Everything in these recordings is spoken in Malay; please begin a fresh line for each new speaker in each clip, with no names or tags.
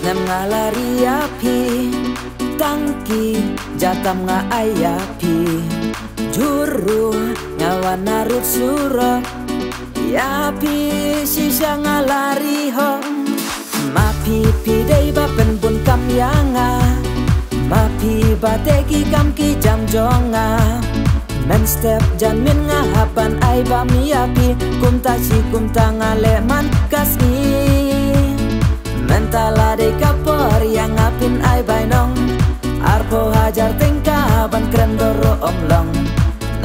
nem ngalari api tangki jatam nga ayapi juru ngawan narut suro yapi sisa ngalari ho mapi pidei bapen bun kam yanga mapi bateki kam ki jam jonga men step jan min nga hapan ai ba mi api kumta si kumta ngale man kasni mentala de kapor yang apin ai bainong arpo hajar tingka ban keren doro omlong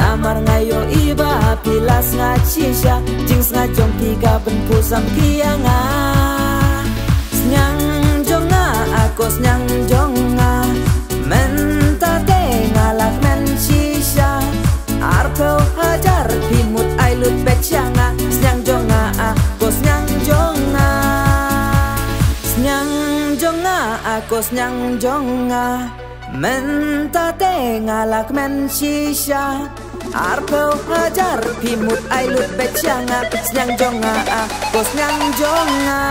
namar ngayo iba pilas ngacisya jings ngajong tiga ben pusam kianga senyang jonga aku senyang jonga menta te ngalak men sisya arpo hajar pimut ai lut pecanga senyang jonga aku senyang jonga senyang jonga aku senyang jonga menta te ngalak men sisya arpo hajar pimut ai lut pecanga senyang jonga aku senyang jonga